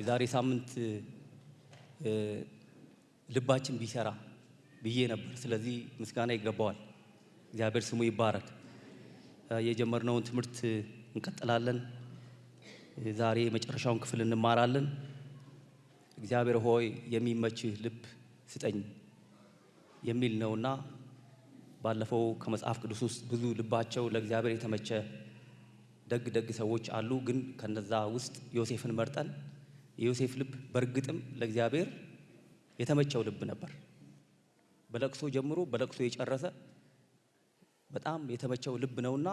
የዛሬ ሳምንት ልባችን ቢሰራ ብዬ ነበር። ስለዚህ ምስጋና ይገባዋል። እግዚአብሔር ስሙ ይባረክ። የጀመርነውን ትምህርት እንቀጥላለን። ዛሬ የመጨረሻውን ክፍል እንማራለን። እግዚአብሔር ሆይ የሚመችህ ልብ ስጠኝ የሚል ነውና ባለፈው ከመጽሐፍ ቅዱስ ውስጥ ብዙ ልባቸው ለእግዚአብሔር የተመቸ ደግ ሰዎች አሉ። ግን ከነዛ ውስጥ ዮሴፍን መርጠን የዮሴፍ ልብ በእርግጥም ለእግዚአብሔር የተመቸው ልብ ነበር። በለቅሶ ጀምሮ በለቅሶ የጨረሰ በጣም የተመቸው ልብ ነውና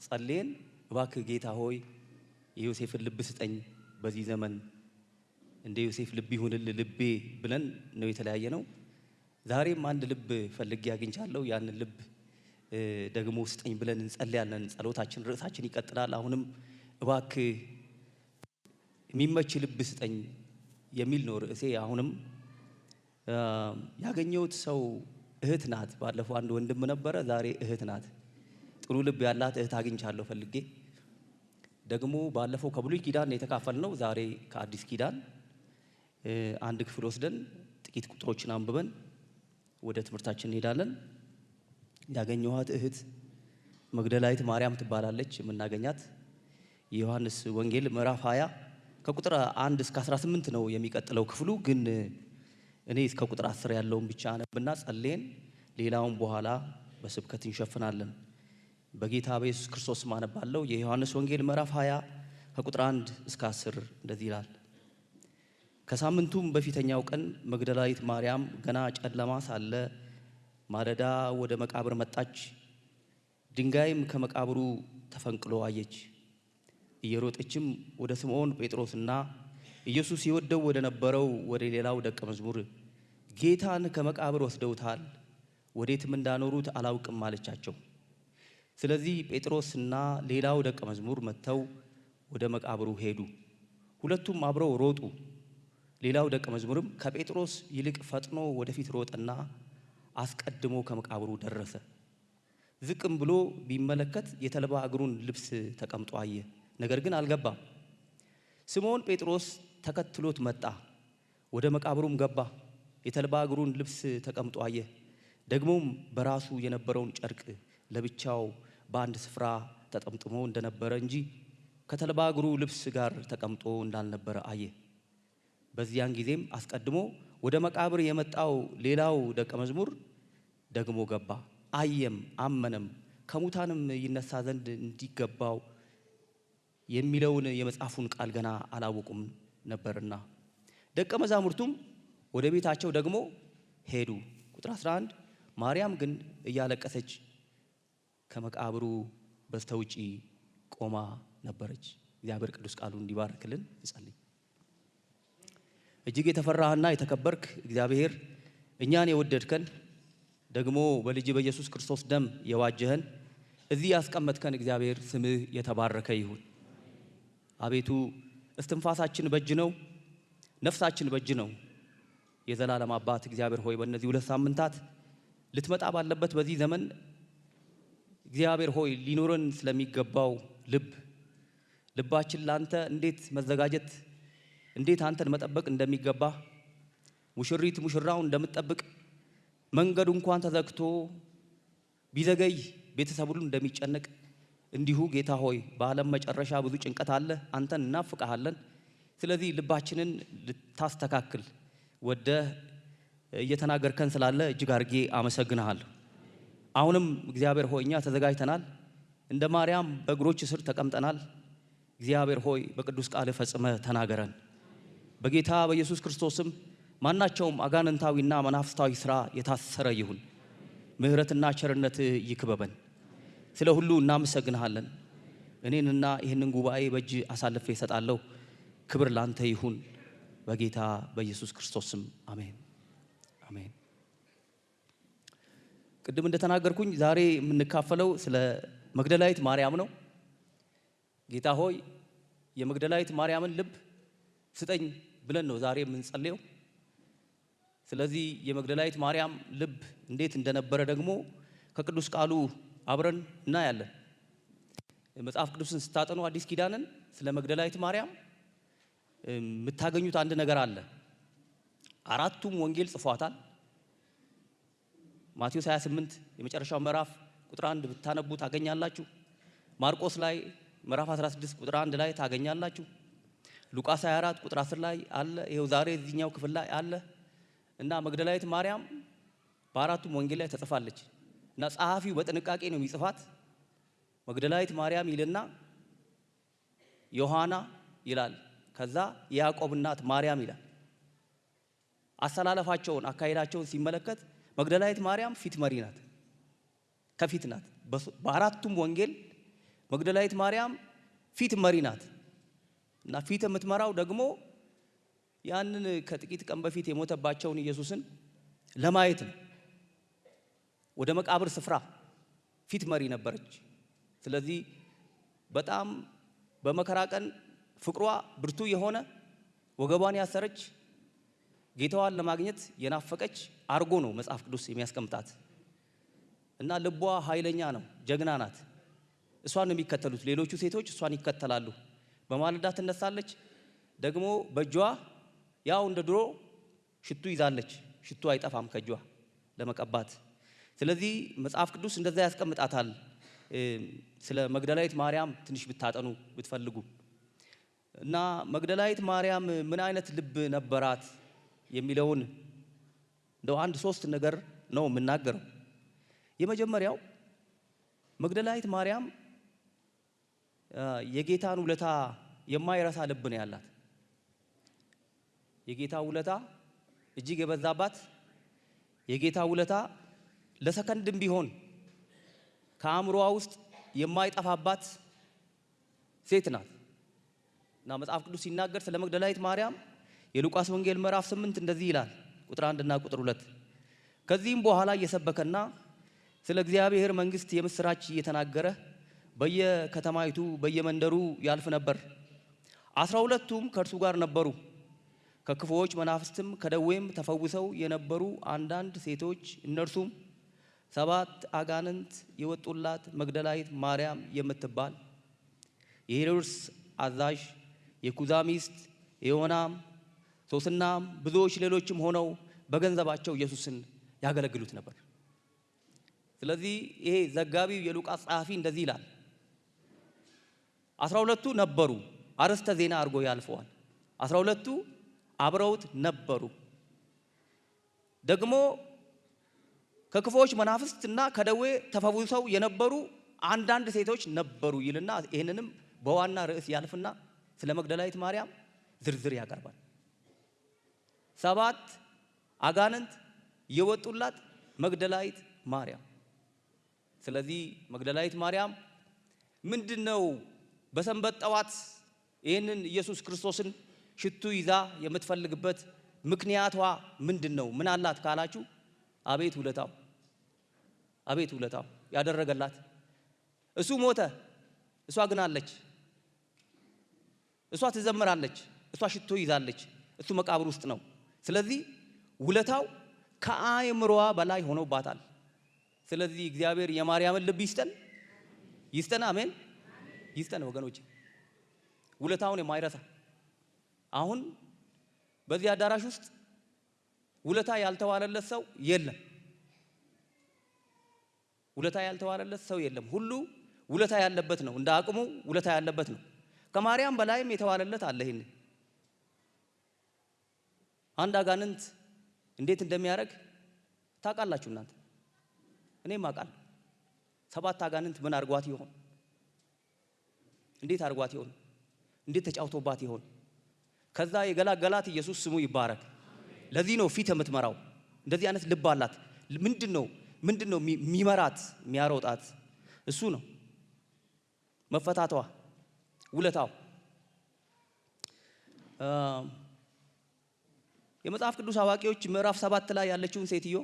ጸልየን እባክህ ጌታ ሆይ የዮሴፍን ልብ ስጠኝ፣ በዚህ ዘመን እንደ ዮሴፍ ልብ ይሁንልህ ልቤ ብለን ነው የተለያየ ነው። ዛሬም አንድ ልብ ፈልጌ አግኝቻለሁ። ያንን ልብ ደግሞ ስጠኝ ብለን እንጸልያለን። ጸሎታችን ርዕሳችን ይቀጥላል። አሁንም እባክህ የሚመች ልብ ስጠኝ የሚል ነው ርዕሴ። አሁንም ያገኘሁት ሰው እህት ናት። ባለፈው አንድ ወንድም ነበረ፣ ዛሬ እህት ናት። ጥሩ ልብ ያላት እህት አግኝቻለሁ ፈልጌ። ደግሞ ባለፈው ከብሉይ ኪዳን የተካፈልነው፣ ዛሬ ከአዲስ ኪዳን አንድ ክፍል ወስደን ጥቂት ቁጥሮችን አንብበን ወደ ትምህርታችን እንሄዳለን። ያገኘኋት እህት መግደላዊት ማርያም ትባላለች። የምናገኛት የዮሐንስ ወንጌል ምዕራፍ 20 ከቁጥር 1 እስከ 18 ነው የሚቀጥለው ክፍሉ። ግን እኔ እስከ ቁጥር 10 ያለውን ብቻ አነብና ጸልየን ሌላውን በኋላ በስብከት እንሸፍናለን። በጌታ በኢየሱስ ክርስቶስ ስም አነባለሁ። የዮሐንስ ወንጌል ምዕራፍ 20 ከቁጥር 1 እስከ 10 እንደዚህ ይላል። ከሳምንቱም በፊተኛው ቀን መግደላዊት ማርያም ገና ጨለማ ሳለ ማለዳ ወደ መቃብር መጣች። ድንጋይም ከመቃብሩ ተፈንቅሎ አየች። እየሮጠችም ወደ ስምዖን ጴጥሮስና ኢየሱስ ይወደው ወደ ነበረው ወደ ሌላው ደቀ መዝሙር ጌታን ከመቃብር ወስደውታል፣ ወዴትም እንዳኖሩት አላውቅም አለቻቸው። ስለዚህ ጴጥሮስና ሌላው ደቀ መዝሙር መጥተው ወደ መቃብሩ ሄዱ። ሁለቱም አብረው ሮጡ። ሌላው ደቀ መዝሙርም ከጴጥሮስ ይልቅ ፈጥኖ ወደፊት ሮጠና አስቀድሞ ከመቃብሩ ደረሰ። ዝቅም ብሎ ቢመለከት የተልባ እግሩን ልብስ ተቀምጦ አየ፣ ነገር ግን አልገባም። ስምዖን ጴጥሮስ ተከትሎት መጣ፣ ወደ መቃብሩም ገባ፣ የተልባ እግሩን ልብስ ተቀምጦ አየ። ደግሞም በራሱ የነበረውን ጨርቅ ለብቻው በአንድ ስፍራ ተጠምጥሞ እንደነበረ እንጂ ከተልባ እግሩ ልብስ ጋር ተቀምጦ እንዳልነበረ አየ። በዚያን ጊዜም አስቀድሞ ወደ መቃብር የመጣው ሌላው ደቀ መዝሙር ደግሞ ገባ፣ አየም፣ አመነም። ከሙታንም ይነሳ ዘንድ እንዲገባው የሚለውን የመጽሐፉን ቃል ገና አላወቁም ነበርና። ደቀ መዛሙርቱም ወደ ቤታቸው ደግሞ ሄዱ። ቁጥር 11 ማርያም ግን እያለቀሰች ከመቃብሩ በስተውጪ ቆማ ነበረች። እግዚአብሔር ቅዱስ ቃሉን እንዲባርክልን እንጸልይ። እጅግ የተፈራህና የተከበርክ እግዚአብሔር፣ እኛን የወደድከን ደግሞ በልጅ በኢየሱስ ክርስቶስ ደም የዋጀህን እዚህ ያስቀመጥከን እግዚአብሔር ስምህ የተባረከ ይሁን። አቤቱ እስትንፋሳችን በእጅ ነው፣ ነፍሳችን በእጅ ነው። የዘላለም አባት እግዚአብሔር ሆይ በእነዚህ 2 ሳምንታት ልትመጣ ባለበት በዚህ ዘመን እግዚአብሔር ሆይ ሊኖረን ስለሚገባው ልባችን ላንተ እንዴት መዘጋጀት፣ እንዴት አንተን መጠበቅ እንደሚገባ፣ ሙሽሪት ሙሽራውን እንደምትጠብቅ መንገዱ እንኳን ተዘግቶ ቢዘገይ ቤተሰብ ሁሉ እንደሚጨነቅ እንዲሁ ጌታ ሆይ በዓለም መጨረሻ ብዙ ጭንቀት አለ። አንተን እናፍቅሃለን። ስለዚህ ልባችንን ልታስተካክል ወደ እየተናገርከን ስላለ እጅግ አድርጌ አመሰግንሃለሁ። አሁንም እግዚአብሔር ሆይ እኛ ተዘጋጅተናል፣ እንደ ማርያም በእግሮች ስር ተቀምጠናል። እግዚአብሔር ሆይ በቅዱስ ቃል ፈጽመህ ተናገረን። በጌታ በኢየሱስ ክርስቶስም ማናቸውም አጋንንታዊና መናፍስታዊ ሥራ የታሰረ ይሁን። ምሕረትና ቸርነት ይክበበን። ስለ ሁሉ እናመሰግንሃለን። እኔንና ይህንን ጉባኤ በእጅ አሳልፌ እሰጣለሁ። ክብር ላንተ ይሁን፣ በጌታ በኢየሱስ ክርስቶስም አሜን አሜን። ቅድም እንደተናገርኩኝ ዛሬ የምንካፈለው ስለ መግደላዊት ማርያም ነው። ጌታ ሆይ የመግደላዊት ማርያምን ልብ ስጠኝ ብለን ነው ዛሬ የምንጸልየው። ስለዚህ የመግደላዊት ማርያም ልብ እንዴት እንደነበረ ደግሞ ከቅዱስ ቃሉ አብረን እናያለን። መጽሐፍ ቅዱስን ስታጠኑ አዲስ ኪዳንን ስለ መግደላዊት ማርያም የምታገኙት አንድ ነገር አለ። አራቱም ወንጌል ጽፏታል። ማቴዎስ 28 የመጨረሻው ምዕራፍ ቁጥር 1 ብታነቡ ታገኛላችሁ። ማርቆስ ላይ ምዕራፍ 16 ቁጥር 1 ላይ ታገኛላችሁ። ሉቃስ 24 ቁጥር 10 ላይ አለ። ይሄው ዛሬ እዚህኛው ክፍል ላይ አለ። እና መግደላዊት ማርያም በአራቱም ወንጌል ላይ ተጽፋለች። እና ጸሐፊው በጥንቃቄ ነው የሚጽፋት። መግደላዊት ማርያም ይልና ዮሐና ይላል፣ ከዛ የያዕቆብ እናት ማርያም ይላል። አሰላለፋቸውን አካሄዳቸውን ሲመለከት መግደላዊት ማርያም ፊት መሪ ናት፣ ከፊት ናት። በአራቱም ወንጌል መግደላዊት ማርያም ፊት መሪ ናት። እና ፊት የምትመራው ደግሞ ያንን ከጥቂት ቀን በፊት የሞተባቸውን ኢየሱስን ለማየት ነው። ወደ መቃብር ስፍራ ፊት መሪ ነበረች። ስለዚህ በጣም በመከራ ቀን ፍቅሯ ብርቱ የሆነ ወገቧን ያሰረች ጌታዋን ለማግኘት የናፈቀች አርጎ ነው መጽሐፍ ቅዱስ የሚያስቀምጣት። እና ልቧ ኃይለኛ ነው፣ ጀግና ናት። እሷን ነው የሚከተሉት። ሌሎቹ ሴቶች እሷን ይከተላሉ። በማለዳ ትነሳለች። ደግሞ በእጇ ያው እንደ ድሮ ሽቱ ይዛለች። ሽቱ አይጠፋም ከእጇ ለመቀባት። ስለዚህ መጽሐፍ ቅዱስ እንደዛ ያስቀምጣታል። ስለ መግደላዊት ማርያም ትንሽ ብታጠኑ ብትፈልጉ። እና መግደላዊት ማርያም ምን አይነት ልብ ነበራት የሚለውን እንደው አንድ ሶስት ነገር ነው የምናገረው። የመጀመሪያው መግደላዊት ማርያም የጌታን ውለታ የማይረሳ ልብ ነው ያላት። የጌታ ውለታ እጅግ የበዛባት፣ የጌታ ውለታ ለሰከንድም ቢሆን ከአእምሮዋ ውስጥ የማይጠፋባት ሴት ናት። እና መጽሐፍ ቅዱስ ሲናገር ስለ መግደላዊት ማርያም የሉቃስ ወንጌል ምዕራፍ 8 እንደዚህ ይላል፣ ቁጥር 1 እና ቁጥር 2 ከዚህም በኋላ እየሰበከና ስለ እግዚአብሔር መንግሥት የምስራች እየተናገረ በየከተማይቱ በየመንደሩ ያልፍ ነበር። 12ቱም ከእርሱ ጋር ነበሩ። ከክፉዎች መናፍስትም ከደዌም ተፈውሰው የነበሩ አንዳንድ ሴቶች፣ እነርሱም 7 አጋንንት የወጡላት መግደላዊት ማርያም የምትባል፣ የሄሮድስ አዛዥ የኩዛ ሚስት የዮናም፣ ሶስናም፣ ብዙዎች ሌሎችም ሆነው በገንዘባቸው ኢየሱስን ያገለግሉት ነበር። ስለዚህ ይሄ ዘጋቢው የሉቃስ ጸሐፊ እንደዚህ ይላል፣ 12ቱ ነበሩ። አርዕስተ ዜና አድርጎ ያልፈዋል። 12ቱ አብረውት ነበሩ። ደግሞ ከክፉዎች መናፍስትና ከደዌ ተፈውሰው የነበሩ አንዳንድ ሴቶች ነበሩ ይልና ይህንንም በዋና ርዕስ ያልፍና ስለ መግደላዊት ማርያም ዝርዝር ያቀርባል። 7 አጋንንት የወጡላት መግደላዊት ማርያም። ስለዚህ መግደላዊት ማርያም ምንድነው በሰንበት ጠዋት ይህንን ኢየሱስ ክርስቶስን ሽቱ ይዛ የምትፈልግበት ምክንያቷ ምንድነው? ምን አላት ካላችሁ፣ አቤት ውለታው፣ አቤት ውለታው ያደረገላት። እሱ ሞተ፣ እሷ ግን አለች። እሷ ትዘምራለች፣ እሷ ሽቶ ይዛለች፣ እሱ መቃብር ውስጥ ነው። ስለዚህ ውለታው ከአእምሮዋ በላይ ሆኖባታል። ስለዚህ እግዚአብሔር የማርያምን ልብ ይስጠን፣ ይስጠን። አሜን፣ ይስጠን ወገኖች፣ ውለታውን የማይረሳ። አሁን በዚህ አዳራሽ ውስጥ ውለታ ያልተዋለለት ሰው የለም። ውለታ ያልተዋለለት ሰው የለም። ሁሉ ውለታ ያለበት ነው፣ እንደ አቅሙ ውለታ ያለበት ነው። ከማርያም በላይም የተዋለለት አለ። ይሄን አንድ አጋንንት እንዴት እንደሚያደርግ ታውቃላችሁ እናንተ? እኔም አውቃለሁ። 7 አጋንንት ምን አርጓት ይሆን? እንዴት አርጓት ይሆን? እንዴት ተጫውቶባት ይሆን? ከዛ የገላገላት ኢየሱስ ስሙ ይባረክ። ለዚህ ነው ፊት የምትመራው። እንደዚህ አይነት ልብ አላት። ምንድነው የሚመራት የሚያሮጣት? እሱ ነው መፈታቷ፣ ውለታው። የመጽሐፍ ቅዱስ አዋቂዎች ምዕራፍ 7 ላይ ያለችውን ሴትዮ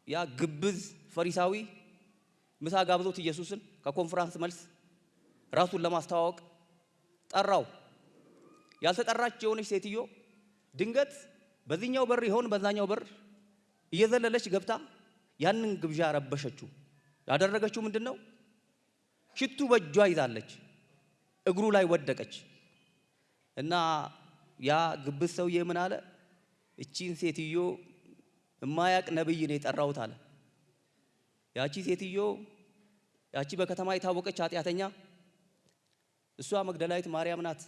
ያ ግብዝ ፈሪሳዊ ምሳ ጋብዞት ኢየሱስን ከኮንፈረንስ መልስ ራሱን ለማስተዋወቅ ጠራው። ያልተጠራች የሆነች ሴትዮ ድንገት በዚህኛው በር ይሆን በዛኛው በር እየዘለለች ገብታ ያንን ግብዣ ረበሸችው። ያደረገችው ምንድነው? ሽቱ በእጇ ይዛለች፣ እግሩ ላይ ወደቀች። እና ያ ግብዝ ሰውዬ ምን አለ? እቺን ሴትዮ የማያቅ ነብይ ነው የጠራሁት አለ። ያቺ ሴትዮ ያቺ በከተማ የታወቀች ኃጢአተኛ እሷ መግደላዊት ማርያም ናት።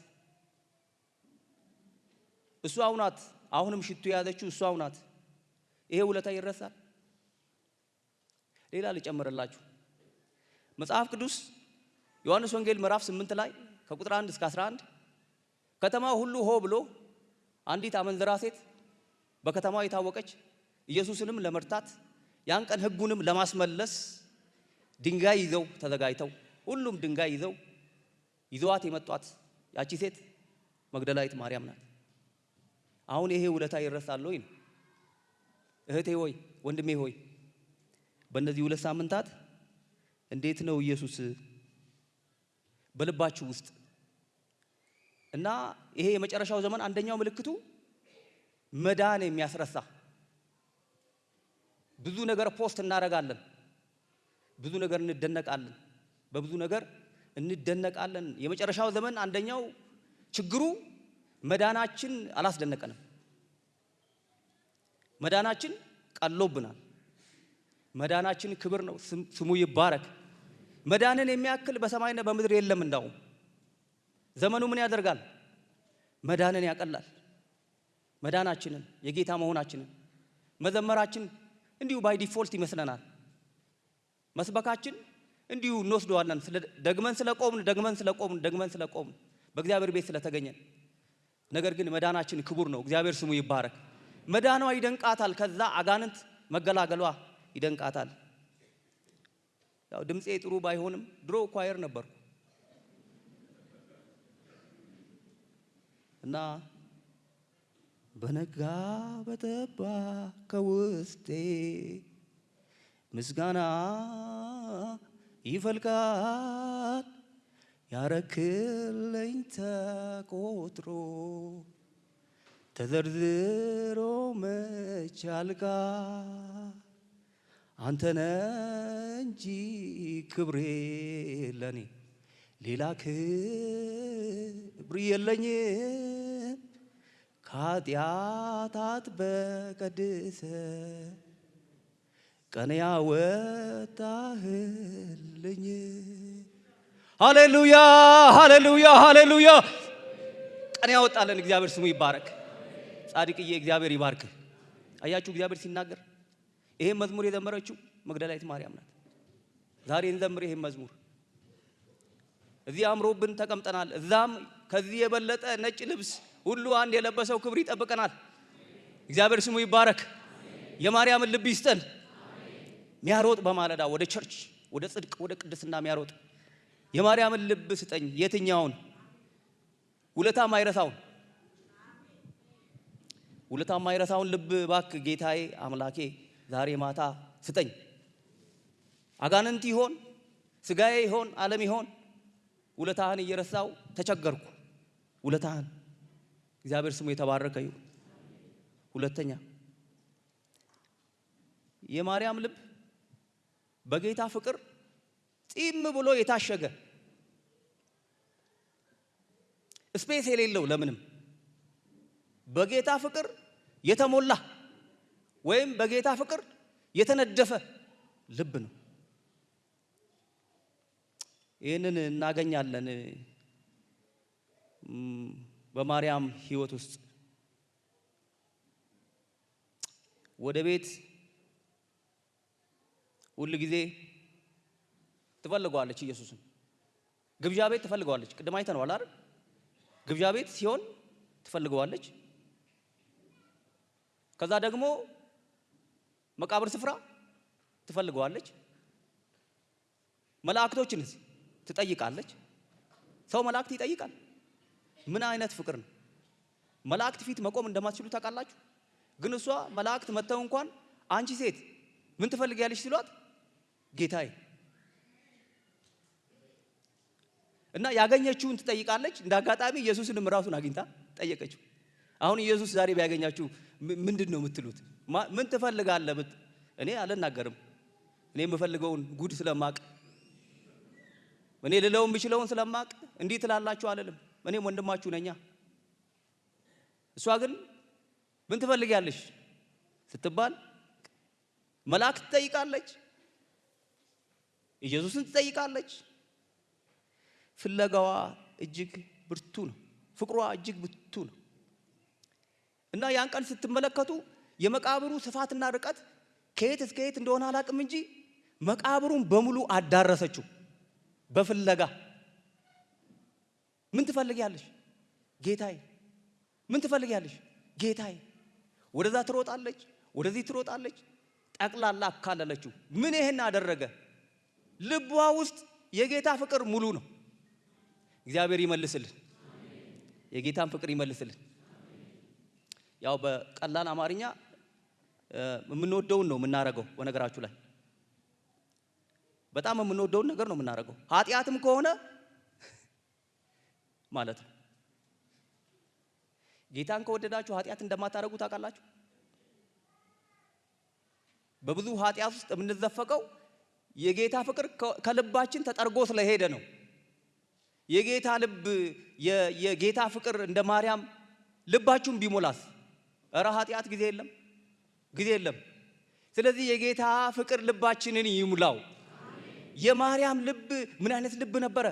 እሷው ናት። አሁንም ሽቱ የያዘችው እሷው ናት። ይሄ ውለታ ይረሳል? ሌላ ልጨምርላችሁ። መጽሐፍ ቅዱስ ዮሐንስ ወንጌል ምዕራፍ 8 ላይ ከቁጥር 1 እስከ 11 ከተማው ሁሉ ሆ ብሎ አንዲት አመንዝራ ሴት በከተማው የታወቀች ኢየሱስንም ለመርታት ያን ቀን ሕጉንም ለማስመለስ ድንጋይ ይዘው ተዘጋጅተው ሁሉም ድንጋይ ይዘው ይዘዋት የመጧት ያቺ ሴት መግደላዊት ማርያም ናት። አሁን ይሄ ውለታ ይረሳል ወይ? እህቴ ሆይ ወንድሜ ሆይ በእነዚህ 2 ሳምንታት እንዴት ነው ኢየሱስ በልባችሁ ውስጥ? እና ይሄ የመጨረሻው ዘመን አንደኛው ምልክቱ መዳን የሚያስረሳ ብዙ ነገር ፖስት እናደርጋለን፣ ብዙ ነገር እንደነቃለን፣ በብዙ ነገር እንደነቃለን። የመጨረሻው ዘመን አንደኛው ችግሩ መዳናችን አላስደነቀንም። መዳናችን ቀሎብናል። መዳናችን ክብር ነው፣ ስሙ ይባረክ። መዳንን የሚያክል በሰማይና በምድር የለም። እንዳውም ዘመኑ ምን ያደርጋል? መዳንን ያቀላል። መዳናችንን የጌታ መሆናችንን መዘመራችን እንዲሁ ባይ ዲፎልት ይመስለናል። መስበካችን እንዲሁ እንወስደዋለን። ደግመን ስለቆምን በእግዚአብሔር ቤት ስለተገኘን። ነገር ግን መዳናችን ክቡር ነው። እግዚአብሔር ስሙ ይባረክ። መዳኗ ይደንቃታል። ከዛ አጋንንት መገላገሏ ይደንቃታል። ያው ድምጼ ጥሩ ባይሆንም ድሮ ኳየር ነበርኩ እና በነጋ በጠባ ከውስጤ ምስጋና ይፈልቃል። ያረክልኝ ተቆጥሮ ተዘርዝሮ መች ያልቃል። አንተነ እንጂ ክብሬ ለኔ ሌላ ክብር የለኝም። ከኃጢአታት በቀድሰ ቀን ያወጣህልኝ። ሃሌሉያ ሃሌሉያ ሃሌሉያ። ቀን ያወጣልን እግዚአብሔር ስሙ ይባረክ። ጻድቅዬ እግዚአብሔር ይባርክ። አያችሁ እግዚአብሔር ሲናገር ይሄን መዝሙር የዘመረችው መግደላዊት ማርያም ናት። ዛሬ እንዘምር ይሄን መዝሙር። እዚህ አምሮብን ተቀምጠናል። እዛም ከዚህ የበለጠ ነጭ ልብስ ሁሉ አንድ የለበሰው ክብር ይጠብቀናል። እግዚአብሔር ስሙ ይባረክ። የማርያምን ልብ ይስጠን። ሚያሮጥ በማለዳ ወደ ቸርች፣ ወደ ጽድቅ፣ ወደ ቅድስና ሚያሮጥ የማርያምን ልብ ስጠኝ። የትኛውን? ውለታ ማይረሳውን ልብ ባክ ጌታዬ አምላኬ ዛሬ ማታ ስጠኝ። አጋንንት ይሆን ስጋዬ ይሆን ዓለም ይሆን ውለታህን እየረሳው ተቸገርኩ። ውለታህን እግዚአብሔር ስሙ የተባረከ ይሁን። ሁለተኛ የማርያም ልብ በጌታ ፍቅር ጢም ብሎ የታሸገ ስፔስ የሌለው ለምንም በጌታ ፍቅር የተሞላ ወይም በጌታ ፍቅር የተነደፈ ልብ ነው። ይህንን እናገኛለን በማርያም ሕይወት ውስጥ። ወደ ቤት ሁል ጊዜ ትፈልገዋለች ኢየሱስን። ግብዣ ቤት ትፈልገዋለች። ቅድም አይተነዋል አይደል? ግብዣ ቤት ሲሆን ትፈልገዋለች። ከዛ ደግሞ መቃብር ስፍራ ትፈልገዋለች። መላእክቶችንስ ትጠይቃለች። ሰው መላእክት ይጠይቃል። ምን አይነት ፍቅር ነው? መላእክት ፊት መቆም እንደማትችሉ ታውቃላችሁ። ግን እሷ መላእክት መተው እንኳን አንቺ ሴት ምን ትፈልጊያለሽ ሲሏት ጌታዬ እና ያገኘችውን ትጠይቃለች። እንዳጋጣሚ ኢየሱስንም ራሱን አግኝታ ጠየቀችው። አሁን ኢየሱስ ዛሬ ቢያገኛችሁ ምንድን ነው የምትሉት? ምን ትፈልጋለህ? እኔ አልናገርም። እኔ የምፈልገውን ጉድ ስለማቅ፣ እኔ ልለው የምችለውን ስለማቅ እንዲህ ትላላችሁ አልልም። እኔም ወንድማችሁ ነኛ። እሷ ግን ምን ትፈልጊያለሽ ስትባል መላእክት ትጠይቃለች፣ ኢየሱስን ትጠይቃለች። ፍለጋዋ እጅግ ብርቱ ነው። ፍቅሯ እጅግ ብርቱ ነው። እና ያን ቀን ስትመለከቱ የመቃብሩ ስፋትና ርቀት ከየት እስከ የት እንደሆነ አላቅም እንጂ መቃብሩን በሙሉ አዳረሰችው በፍለጋ። ምን ትፈልጊያለሽ ጌታዬ? ምን ትፈልጊያለሽ ጌታዬ? ወደዛ ትሮጣለች፣ ወደዚህ ትሮጣለች። ጠቅላላ አካለለችው። ምን ይሄን አደረገ? ልቧ ውስጥ የጌታ ፍቅር ሙሉ ነው። እግዚአብሔር ይመልስልን፣ የጌታን ፍቅር ይመልስልን። ያው በቀላል አማርኛ የምንወደውን ነው የምናረገው። በነገራችሁ ላይ በጣም የምንወደውን ነገር ነው የምናረገው። ኃጢአትም ከሆነ ማለት ነው። ጌታን ከወደዳችሁ ኃጢአት እንደማታረጉ ታውቃላችሁ። በብዙ ኃጢአት ውስጥ የምንዘፈቀው የጌታ ፍቅር ከልባችን ተጠርጎ ስለሄደ ነው። የጌታ ልብ የጌታ ፍቅር እንደ ማርያም ልባችሁን ቢሞላስ እረ ኃጢአት ጊዜ የለም፣ ጊዜ የለም። ስለዚህ የጌታ ፍቅር ልባችንን ይሙላው። የማርያም ልብ ምን አይነት ልብ ነበረ?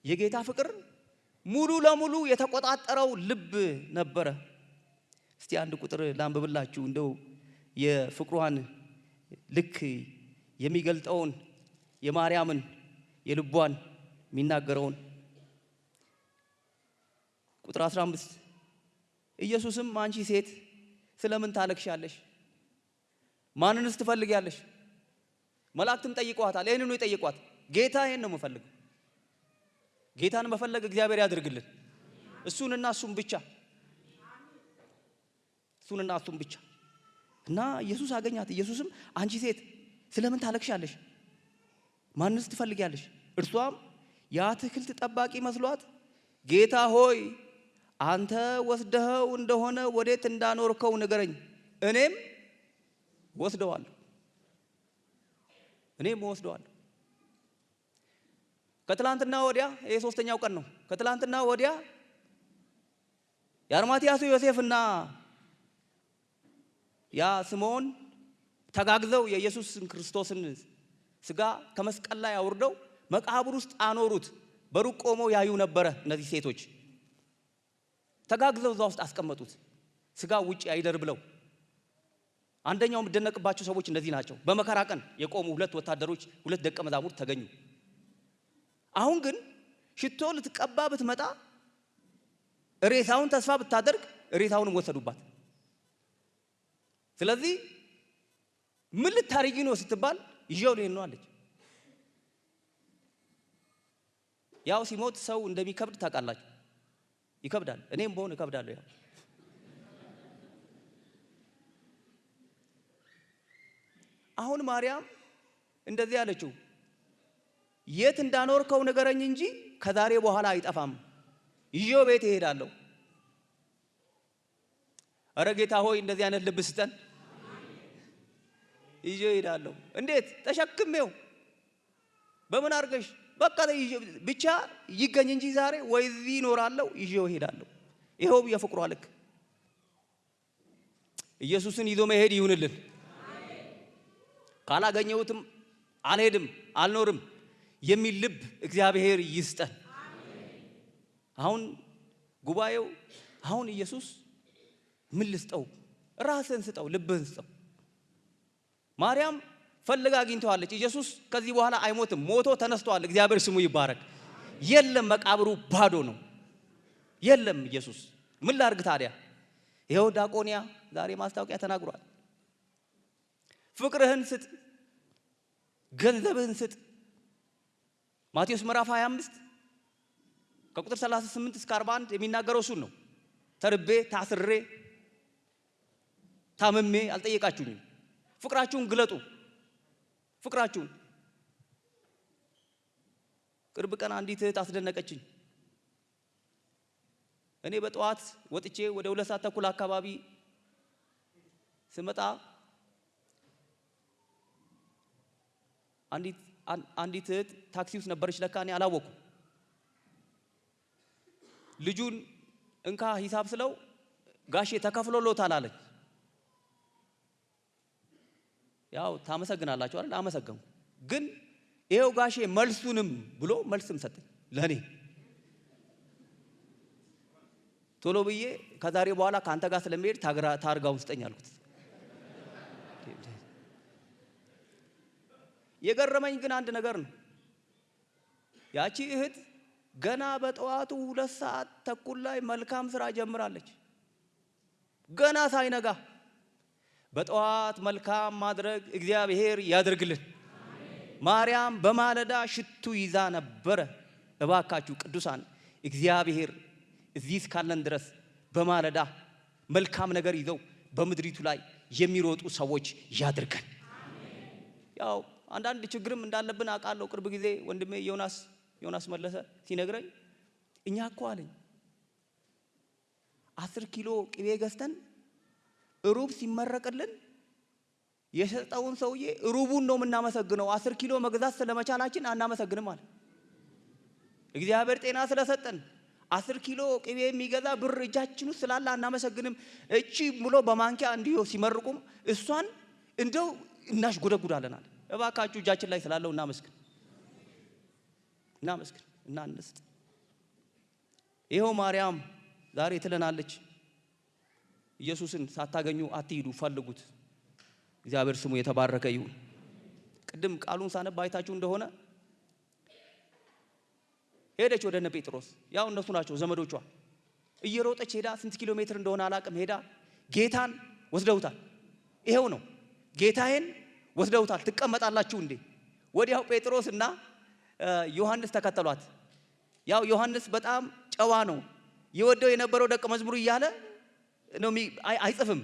የጌታ ፍቅር ሙሉ ለሙሉ የተቆጣጠረው ልብ ነበረ። እስቲ አንድ ቁጥር ላንብብላችሁ እንደው የፍቅሯን ልክ የሚገልጠውን የማርያምን የልቧን የሚናገረውን ቁጥር 15 ኢየሱስም አንቺ ሴት ስለምን ታለቅሻለሽ? ማንንስ ትፈልጊያለሽ? መላእክትም ጠይቀዋታል። ይሄንን ነው የጠየቋት። ጌታ ይሄን ነው የምፈልገው። ጌታን መፈለግ እግዚአብሔር ያድርግልን። እሱንና እሱን ብቻ፣ እሱንና እሱን ብቻ። እና ኢየሱስ አገኛት። ኢየሱስም አንቺ ሴት ስለምን ታለቅሻለሽ? ማንንስ ትፈልጊያለሽ? እርሷም የአትክልት ጠባቂ መስሏት ጌታ ሆይ አንተ ወስደኸው እንደሆነ ወዴት እንዳኖርከው ንገረኝ፣ እኔም ወስደዋለሁ። ከትላንትና ወዲያ ይሄ ሶስተኛው ቀን ነው። ከትላንትና ወዲያ የአርማትያሱ ዮሴፍና ያ ስምዖን ተጋግዘው የኢየሱስ ክርስቶስን ስጋ ከመስቀል ላይ አውርደው መቃብር ውስጥ አኖሩት። በሩቅ ቆመው ያዩ ነበረ። እነዚህ ሴቶች ተጋግዘው እዛ ውስጥ አስቀመጡት። ስጋ ውጪ አይደር ብለው። አንደኛው የምደነቅባቸው ሰዎች እነዚህ ናቸው። በመከራ ቀን የቆሙ ሁለት ወታደሮች፣ ሁለት ደቀ መዛሙርት ተገኙ። አሁን ግን ሽቶ ልትቀባ ብትመጣ ሬሳውን ተስፋ ብታደርግ ሬሳውንም ወሰዱባት። ስለዚህ ምን ልታረጊ ነው ስትባል ይዤው ልሄድ ነው አለች። ያው ሲሞት ሰው እንደሚከብድ ታውቃላችሁ። ይከብዳል። እኔም በሆነ እከብዳለሁ። ያው አሁን ማርያም እንደዚህ አለችው፣ የት እንዳኖርከው ንገረኝ እንጂ ከዛሬ በኋላ አይጠፋም። ይዤው ቤት እሄዳለሁ። ኧረ ጌታ ሆይ እንደዚህ አይነት ልብ ስጠን። ይዤው እሄዳለሁ። እንዴት? ተሸክሜው በምን አድርገሽ? በቃ ብቻ ይገኝ እንጂ ዛሬ ወይ እዚህ እኖራለሁ፣ ይዤው እሄዳለሁ። ይኸው የፍቅሯ ልክ። ኢየሱስን ይዞ መሄድ ይሁንልን። ካላገኘሁትም አልሄድም አልኖርም የሚል ልብ እግዚአብሔር ይስጠን። አሁን ጉባኤው አሁን ኢየሱስ ምን ልስጠው? ራስን ስጠው፣ ልብህን ስጠው። ማርያም ፈልጋ አግኝተዋለች። ኢየሱስ ከዚህ በኋላ አይሞትም፣ ሞቶ ተነስቷል። እግዚአብሔር ስሙ ይባረክ። የለም መቃብሩ ባዶ ነው። የለም ኢየሱስ ምን ላርግ ታዲያ? ይኸው ዳቆንያ ዛሬ ማስታወቂያ ተናግሯል። ፍቅርህን ስጥ፣ ገንዘብህን ስጥ። ማቴዎስ ምዕራፍ 25 ከቁጥር 38 እስከ 41 የሚናገረው እሱን ነው። ተርቤ ታስሬ ታምሜ አልጠየቃችሁኝም። ፍቅራችሁን ግለጡ። ፍቅራችሁን። ቅርብ ቀን አንዲት እህት አስደነቀችኝ። እኔ በጠዋት ወጥቼ ወደ 2 ሰዓት ተኩል አካባቢ ስመጣ አንዲት እህት ታክሲ ውስጥ ነበረች። ለካ እኔ አላወኩም። ልጁን እንካ ሂሳብ ስለው ጋሼ ተከፍሎሎታል አለች። ያው ታመሰግናላችሁ አይደል? አመሰገንኩ። ግን ይሄው ጋሼ መልሱንም ብሎ መልስም ሰጠኝ ለኔ። ቶሎ ብዬ ከዛሬ በኋላ ካንተ ጋር ስለሚሄድ ታርጋውን ስጠኝ አልኩት። የገረመኝ ግን አንድ ነገር ነው። ያቺ እህት ገና በጠዋቱ 2 ሰዓት ተኩል ላይ መልካም ስራ ጀምራለች። ገና ሳይነጋ በጠዋት መልካም ማድረግ እግዚአብሔር ያድርግልን። ማርያም በማለዳ ሽቱ ይዛ ነበረ። እባካችሁ ቅዱሳን እግዚአብሔር እዚህ እስካለን ድረስ በማለዳ መልካም ነገር ይዘው በምድሪቱ ላይ የሚሮጡ ሰዎች ያድርገን። ያው አንዳንድ ችግርም እንዳለብን አውቃለሁ። ቅርብ ጊዜ ወንድሜ ዮናስ መለሰ ሲነግረኝ እኛ እኮ አለኝ 10 ኪሎ ቅቤ ገዝተን ሩብ ሲመረቅልን የሸጠውን ሰውዬ ሩቡን ነው የምናመሰግነው። 10 ኪሎ መግዛት ስለመቻላችን አናመሰግንም አለ። እግዚአብሔር ጤና ስለሰጠን 10 ኪሎ ቅቤ የሚገዛ ብር እጃችን ውስጥ ስላለ አናመሰግንም። እቺ ብሎ በማንኪያ እንዲሁ ሲመርቁም እሷን እንደው እናሽጎደጉዳለን አለ። እባካችሁ እጃችን ላይ ስላለው እናመስግን እና እንስጥ። ይሄው ማርያም ዛሬ ትለናለች ኢየሱስን ሳታገኙ አትሂዱ፣ ፈልጉት። እግዚአብሔር ስሙ የተባረከ ይሁን። ቅድም ቃሉን ሳነብ አይታችሁ እንደሆነ ሄደች ወደ እነ ጴጥሮስ፣ ያው እነሱ ናቸው ዘመዶቿ። እየሮጠች ሄዳ ስንት ኪሎ ሜትር እንደሆነ አላቅም፣ ሄዳ ጌታን ወስደውታል። ይሄው ነው ጌታዬን ወስደውታል፣ ትቀመጣላችሁ እንዴ? ወዲያው ጴጥሮስ እና ዮሐንስ ተከተሏት። ያው ዮሐንስ በጣም ጨዋ ነው፣ የወደው የነበረው ደቀ መዝሙር እያለ ነው አይጽፍም።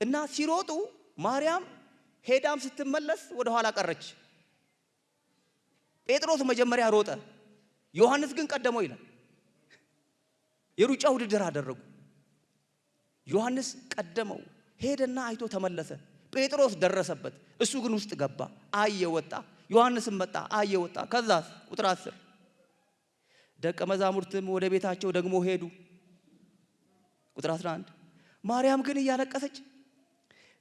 እና ሲሮጡ ማርያም ሄዳም ስትመለስ ወደ ኋላ ቀረች። ጴጥሮስ መጀመሪያ ሮጠ፣ ዮሐንስ ግን ቀደመው ይላል። የሩጫ ውድድር አደረጉ። ዮሐንስ ቀደመው፣ ሄደና አይቶ ተመለሰ። ጴጥሮስ ደረሰበት፣ እሱ ግን ውስጥ ገባ፣ አየ፣ ወጣ። ዮሐንስም መጣ፣ አየ፣ ወጣ። ከዛስ ቁጥር 10 ደቀ መዛሙርትም ወደ ቤታቸው ደግሞ ሄዱ። ቁጥር 11 ማርያም ግን እያለቀሰች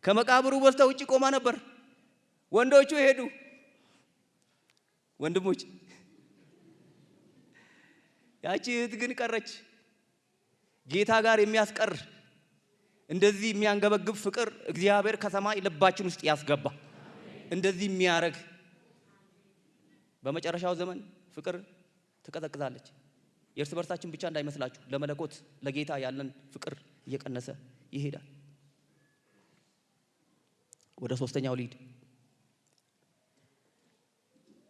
ከመቃብሩ በስተ ውጭ ቆማ ነበር። ወንዶቹ ሄዱ። ወንድሞች ያቺ እህት ግን ቀረች። ጌታ ጋር የሚያስቀር እንደዚህ የሚያንገበግብ ፍቅር እግዚአብሔር ከሰማይ ልባችን ውስጥ ያስገባ። እንደዚህ የሚያረግ በመጨረሻው ዘመን ፍቅር ትቀዘቅዛለች። የእርስ በርሳችን ብቻ እንዳይመስላችሁ፣ ለመለኮት ለጌታ ያለን ፍቅር እየቀነሰ ይሄዳል። ወደ ሶስተኛው ሊድ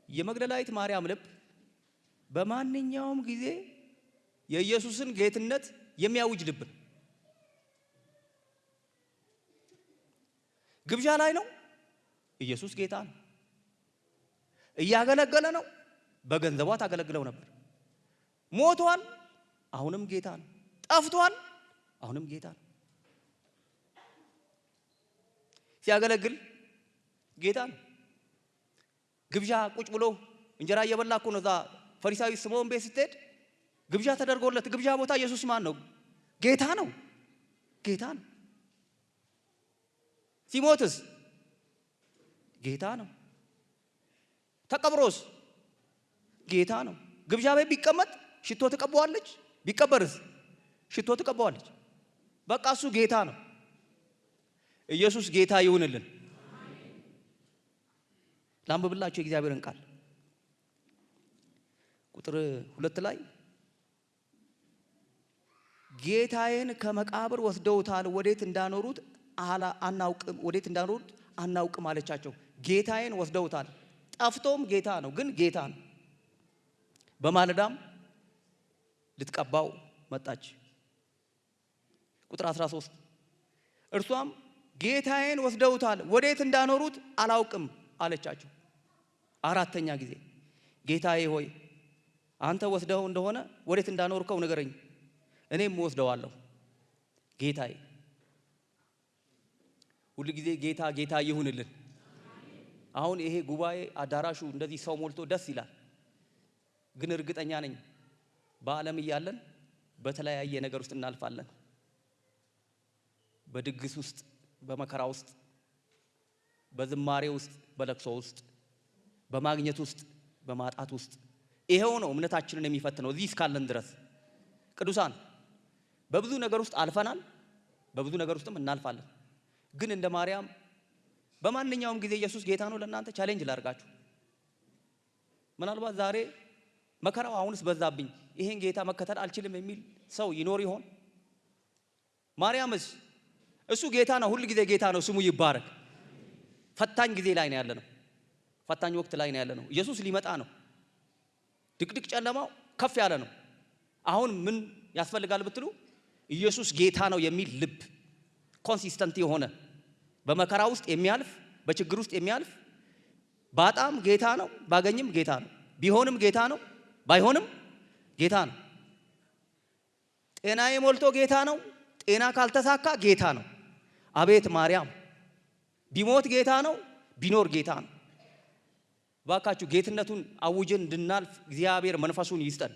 የመግደላዊት ማርያም ልብ በማንኛውም ጊዜ የኢየሱስን ጌትነት የሚያውጅ ልብ። ግብዣ ላይ ነው፣ ኢየሱስ ጌታ ነው። እያገለገለ ነው፣ በገንዘቧ ታገለግለው ነበር። ሞቷል፣ አሁንም ጌታ ነው። ጠፍቷል፣ አሁንም ጌታ ነው። ሲያገለግል ጌታ ነው። ግብዣ ቁጭ ብሎ እንጀራ እየበላ እኮ ነው። እዛ ፈሪሳዊ ስምዖን ቤት ስትሄድ ግብዣ ተደርጎለት፣ ግብዣ ቦታ ኢየሱስ ማን ነው? ጌታ ነው። ጌታ ነው። ሲሞትስ ጌታ ነው። ተቀብሮስ ጌታ ነው። ግብዣ ቤት ቢቀመጥ ሽቶ ትቀባዋለች፣ ቢቀበርስ ሽቶ ትቀባዋለች። በቃ እሱ ጌታ ነው። ኢየሱስ ጌታ ይሁንልን። ላንብብላችሁ የእግዚአብሔርን ቃል ቁጥር 2 ላይ ጌታዬን ከመቃብር ወስደውታል፣ ወዴት እንዳኖሩት አናውቅም አለቻቸው። ጌታዬን ወስደውታል። ጠፍቶም ጌታ ነው፣ ግን ጌታ ነው። በማለዳም ልትቀባው መጣች። ቁጥር 13 እርሷም ጌታዬን ወስደውታል፣ ወዴት እንዳኖሩት አላውቅም አለቻቸው። 4ኛ ጊዜ ጌታዬ ሆይ አንተ ወስደው እንደሆነ ወዴት እንዳኖርከው ንገረኝ፣ እኔም ወስደዋለሁ። ጌታዬ ሁሉ ጊዜ ጌታ ጌታ ይሁንልን። አሁን ይሄ ጉባኤ አዳራሹ እንደዚህ ሰው ሞልቶ ደስ ይላል። ግን እርግጠኛ ነኝ በዓለም እያለን በተለያየ ነገር ውስጥ እናልፋለን። በድግስ ውስጥ፣ በመከራ ውስጥ፣ በዝማሬ ውስጥ፣ በለቅሶ ውስጥ፣ በማግኘት ውስጥ፣ በማጣት ውስጥ ይሄው ነው እምነታችንን የሚፈትነው እዚህ እስካለን ድረስ። ቅዱሳን በብዙ ነገር ውስጥ አልፈናል፣ በብዙ ነገር ውስጥም እናልፋለን። ግን እንደ ማርያም በማንኛውም ጊዜ ኢየሱስ ጌታ ነው ለእናንተ ቻሌንጅ ላርጋችሁ። ምናልባት ዛሬ መከራው አሁንስ በዛብኝ ይሄን ጌታ መከተል አልችልም የሚል ሰው ይኖር ይሆን? ማርያምስ እሱ ጌታ ነው፣ ሁሉ ጊዜ ጌታ ነው፣ ስሙ ይባረክ። ፈታኝ ጊዜ ላይ ነው ያለነው፣ ፈታኝ ወቅት ላይ ነው ያለነው። ኢየሱስ ሊመጣ ነው። ድቅድቅ ጨለማው ከፍ ያለ ነው። አሁን ምን ያስፈልጋል ብትሉ ኢየሱስ ጌታ ነው የሚል ልብ፣ ኮንሲስተንት የሆነ በመከራ ውስጥ የሚያልፍ፣ በችግር ውስጥ የሚያልፍ፣ ባጣም ጌታ ነው፣ ባገኝም ጌታ ነው፣ ቢሆንም ጌታ ነው፣ ባይሆንም ጌታ ነው። ጤናዬ ሞልቶ ጌታ ነው፣ ጤና ካልተሳካ ጌታ ነው። አቤት ማርያም! ቢሞት ጌታ ነው፣ ቢኖር ጌታ ነው። ባካችሁ ጌትነቱን አውጀን እንድናልፍ እግዚአብሔር መንፈሱን ይስጠን።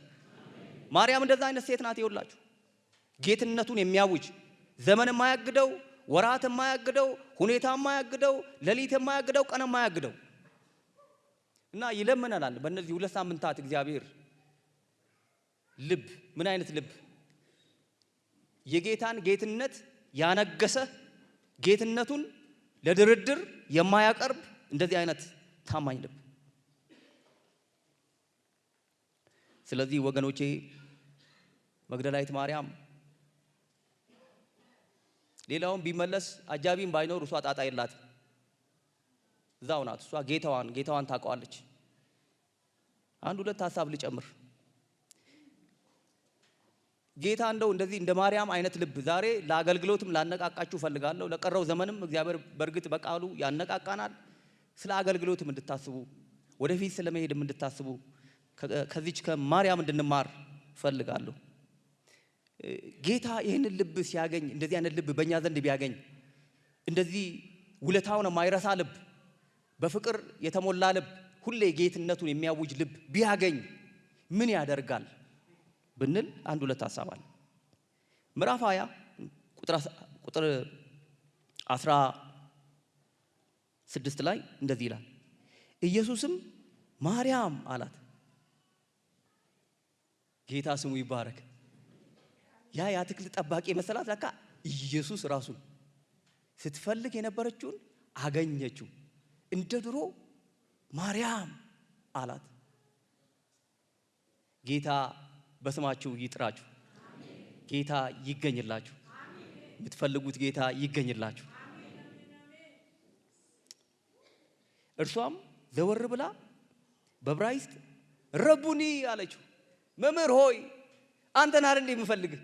ማርያም እንደዛ አይነት ሴት ናት። ይኸውላችሁ ጌትነቱን የሚያውጅ ዘመን የማያግደው፣ ወራት የማያግደው፣ ሁኔታ የማያግደው፣ ሌሊት የማያግደው፣ ቀን የማያግደው እና ይለምነናል። በእነዚህ 2 ሳምንታት እግዚአብሔር ልብ፣ ምን አይነት ልብ? የጌታን ጌትነት ያነገሰ፣ ጌትነቱን ለድርድር የማያቀርብ እንደዚህ አይነት ታማኝ ልብ። ስለዚህ ወገኖቼ መግደላዊት ማርያም ሌላውን ቢመለስ አጃቢም ባይኖር እሷ ጣጣ የላትም። እዛው ናት። እሷ ጌታዋን ታውቀዋለች። አንድ ሁለት ሐሳብ ልጨምር። ጌታ እንደው እንደዚህ እንደ ማርያም አይነት ልብ ዛሬ ለአገልግሎትም ላነቃቃችሁ ፈልጋለሁ። ለቀረው ዘመንም እግዚአብሔር በእርግጥ በቃሉ ያነቃቃናል። ስለ አገልግሎትም እንድታስቡ፣ ወደፊት ስለመሄድም እንድታስቡ ከዚች ከማርያም እንድንማር ፈልጋለሁ። ጌታ ይህንን ልብ ሲያገኝ፣ እንደዚህ አይነት ልብ በእኛ ዘንድ ቢያገኝ፣ እንደዚህ ውለታውን የማይረሳ ልብ፣ በፍቅር የተሞላ ልብ፣ ሁሌ ጌትነቱን የሚያውጅ ልብ ቢያገኝ ምን ያደርጋል ብንል አንድ ሁለት ሐሳብ አለ። ምዕራፍ 20 ቁጥር 16 ላይ እንደዚህ ይላል፣ ኢየሱስም ማርያም አላት። ጌታ ስሙ ይባረክ። ያ የአትክልት ጠባቂ መሰላት፣ ለካ ኢየሱስ ራሱን ስትፈልግ የነበረችውን አገኘችው። እንደ ድሮ ማርያም አላት። ጌታ በስማችሁ ይጥራችሁ። ጌታ ይገኝላችሁ። የምትፈልጉት ጌታ ይገኝላችሁ። እርሷም ዘወር ብላ በዕብራይስጥ ረቡኒ አለችው። መምህር ሆይ አንተን አይደል የምፈልግህ?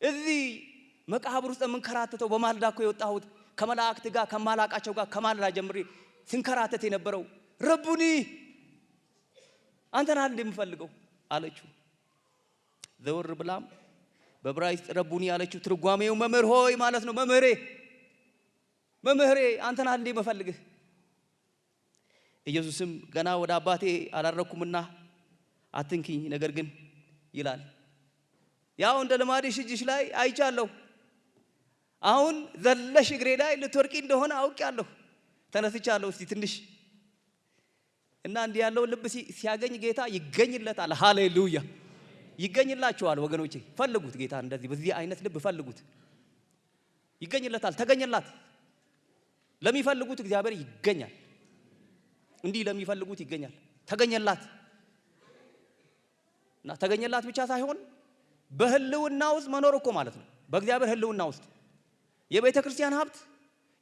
እዚህ መቃብር ውስጥ የምንከራተተው በማልዳ እኮ የወጣሁት ከመላእክት ጋር ከማላቃቸው ጋር ከማልዳ ጀምሬ ስንከራተት የነበረው ረቡኒ አንተን አይደል የምፈልገው አለችው። ዘወር ብላም በዕብራይስጥ ረቡኒ አለችው። ትርጓሜው መምህር ሆይ ማለት ነው። መምህሬ አንተን አይደል የምፈልግህ? ኢየሱስም ገና ወደ አባቴ አላረኩምና አትንኪኝ፣ ነገር ግን ይላል ያው እንደ ልማድሽ እጅሽ ላይ አይቻለሁ። አሁን ዘለሽ እግሬ ላይ ልትወርቂ እንደሆነ አውቄያለሁ። ተነስቻለሁ እስቲ ትንሽ እና እንዲህ ያለው ልብ ሲያገኝ ጌታ ይገኝለታል። ሃሌሉያ! ይገኝላችኋል ወገኖቼ። ፈልጉት ጌታ፣ እንደዚህ በዚህ አይነት ልብ ፈልጉት። ይገኝለታል። ተገኘላት። ለሚፈልጉት እግዚአብሔር ይገኛል። እንዲህ ለሚፈልጉት ይገኛል። ተገኘላት እና ተገኘላት ብቻ ሳይሆን በህልውና ውስጥ መኖር እኮ ማለት ነው። በእግዚአብሔር ህልውና ውስጥ የቤተ ክርስቲያን ሀብት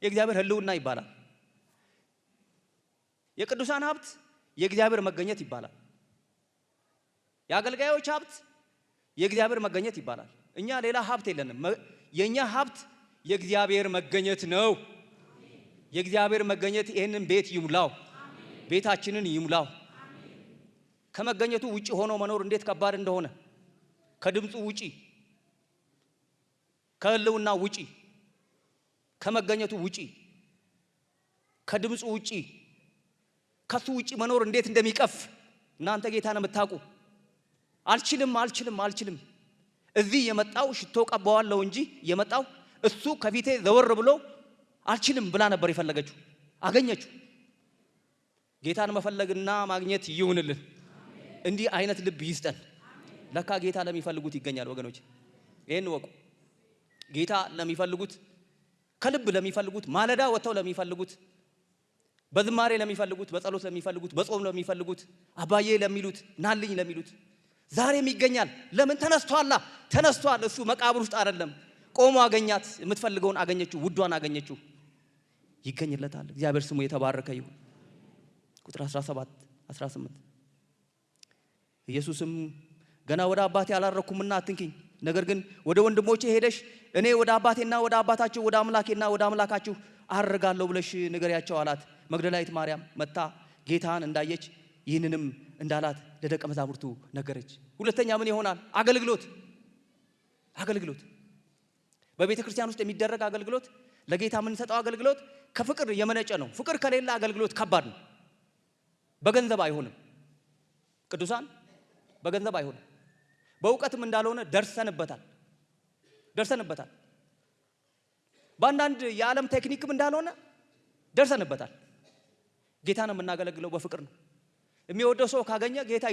የእግዚአብሔር ህልውና ይባላል። የቅዱሳን ሀብት የእግዚአብሔር መገኘት ይባላል። የአገልጋዮች ሀብት የእግዚአብሔር መገኘት ይባላል። እኛ ሌላ ሀብት የለንም። የኛ ሀብት የእግዚአብሔር መገኘት ነው። የእግዚአብሔር መገኘት ይህንን ቤት ይሙላው፣ ቤታችንን ይሙላው። ከመገኘቱ ውጪ ሆኖ መኖር እንዴት ከባድ እንደሆነ፣ ከድምፁ ውጪ፣ ከህልውና ውጪ፣ ከመገኘቱ ውጪ፣ ከድምፁ ውጪ፣ ከሱ ውጪ መኖር እንዴት እንደሚቀፍ እናንተ ጌታ ነው የምታውቁ። አልችልም እዚህ የመጣው ሽቶ ቀባዋለሁ እንጂ የመጣው እሱ ከፊቴ ዘወር ብሎ አልችልም ብላ ነበር የፈለገችው። አገኘችው። ጌታን መፈለግና ማግኘት ይሁንልን። እንዲህ አይነት ልብ ይስጠን። ለካ ጌታ ለሚፈልጉት ይገኛል ወገኖች። ይሄን ወቁ። ጌታ ለሚፈልጉት፣ ከልብ ለሚፈልጉት፣ ማለዳ ወጥተው ለሚፈልጉት፣ በዝማሬ ለሚፈልጉት፣ በጸሎት ለሚፈልጉት፣ በጾም ለሚፈልጉት፣ አባዬ ለሚሉት፣ ናልኝ ለሚሉት ዛሬም ይገኛል። ለምን? ተነስቷል። እሱ መቃብር ውስጥ አይደለም። ቆሞ አገኛት። የምትፈልገውን አገኘችው። ውዷን አገኘችው። ይገኝለታል። እግዚአብሔር ስሙ የተባረከ ይሁን። ቁጥር 17 18 ኢየሱስም ገና ወደ አባቴ አላረኩምና አትንኪኝ፣ ነገር ግን ወደ ወንድሞቼ ሄደሽ እኔ ወደ አባቴና ወደ አባታችሁ ወደ አምላኬና ወደ አምላካችሁ አርጋለሁ ብለሽ ንገሪያቸው አላት። መግደላዊት ማርያም መጣ ጌታን እንዳየች ይህንንም እንዳላት ለደቀ መዛሙርቱ ነገረች። ሁለተኛ ምን ይሆናል? አገልግሎት በቤተ ክርስቲያን ውስጥ የሚደረግ አገልግሎት፣ ለጌታ የምንሰጠው አገልግሎት ከፍቅር የመነጨ ነው። ፍቅር ከሌለ አገልግሎት ከባድ ነው። በገንዘብ አይሆንም። ቅዱሳን በገንዘብ አይሆንም። በእውቀትም እንዳልሆነ ደርሰንበታል። በአንዳንድ የዓለም ቴክኒክም እንዳልሆነ ደርሰንበታል። ጌታን የምናገለግለው በፍቅር ነው። የሚወደው ሰው ካገኘ ጌታ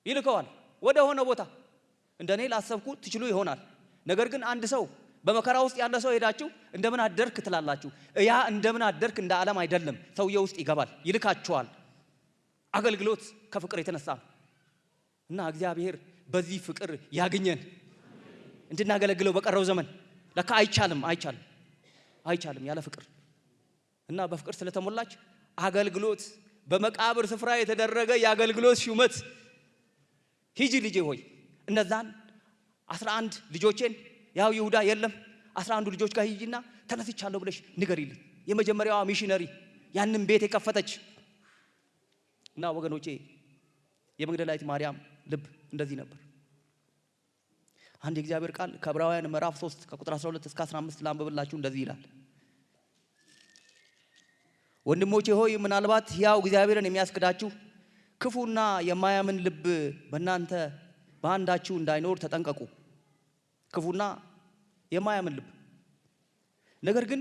ይልከዋል ወደ ሆነ ቦታ። እንደኔ ላሰብኩ ትችሉ ይሆናል። ነገር ግን አንድ ሰው በመከራ ውስጥ ያለ ሰው ሄዳችሁ እንደምን አደርክ ትላላችሁ። ያ እንደምን አደርክ እንደ ዓለም አይደለም። ሰውየው ውስጥ ይገባል፣ ይልካችኋል። አገልግሎት ከፍቅር የተነሳ ነው እና እግዚአብሔር በዚህ ፍቅር ያግኘን እንድናገለግለው በቀረው ዘመን። ለካ አይቻልም ያለ ፍቅር እና በፍቅር ስለተሞላች አገልግሎት በመቃብር ስፍራ የተደረገ የአገልግሎት ሹመት። ሂጂ ልጄ ሆይ እነዛን 11 ልጆቼን ያው ይሁዳ የለም 11 ልጆች ጋር ሂጂና ተነስቻለሁ ብለሽ ንገሪልኝ። የመጀመሪያዋ ሚሽነሪ ያንን ቤት የከፈተች እና ወገኖቼ የመግደላዊት ማርያም ልብ እንደዚህ ነበር። አንድ የእግዚአብሔር ቃል ከዕብራውያን ምዕራፍ 3 ከቁጥር 12 እስከ 15 ላንብብላችሁ። እንደዚህ ይላል። ወንድሞቼ ሆይ ምናልባት ያው እግዚአብሔርን የሚያስክዳችሁ ክፉና የማያምን ልብ በእናንተ በአንዳችሁ እንዳይኖር ተጠንቀቁ። ክፉና የማያምን ልብ። ነገር ግን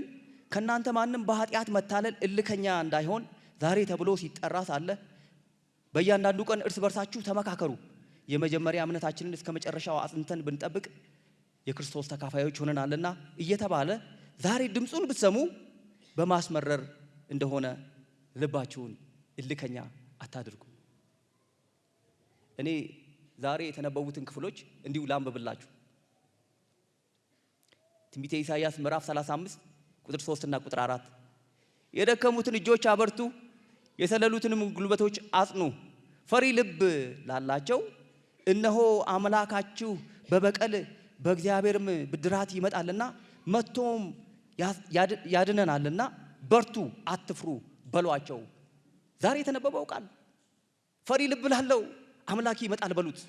ከናንተ ማንም በኃጢአት መታለል እልከኛ እንዳይሆን ዛሬ ተብሎ ሲጠራ ሳለ በእያንዳንዱ ቀን እርስ በርሳችሁ ተመካከሩ። የመጀመሪያ እምነታችንን እስከ መጨረሻው አጽንተን ብንጠብቅ የክርስቶስ ተካፋዮች ሆነናልና እየተባለ ዛሬ ድምፁን ብትሰሙ በማስመረር እንደሆነ ልባችሁን እልከኛ አታድርጉ። እኔ ዛሬ የተነበቡትን ክፍሎች እንዲሁ ላንብብላችሁ። ትንቢተ ኢሳይያስ ምዕራፍ 35 ቁጥር 3 እና ቁጥር 4 የደከሙትን እጆች አበርቱ፣ የሰለሉትንም ጉልበቶች አጽኑ። ፈሪ ልብ ላላቸው እነሆ አምላካችሁ በበቀል በእግዚአብሔርም ብድራት ይመጣልና መጥቶም ያድነናልና በርቱ፣ አትፍሩ በሏቸው። ዛሬ የተነበበው ቃል ፈሪ ልብ ላለው አምላክ ይመጣል በሉት።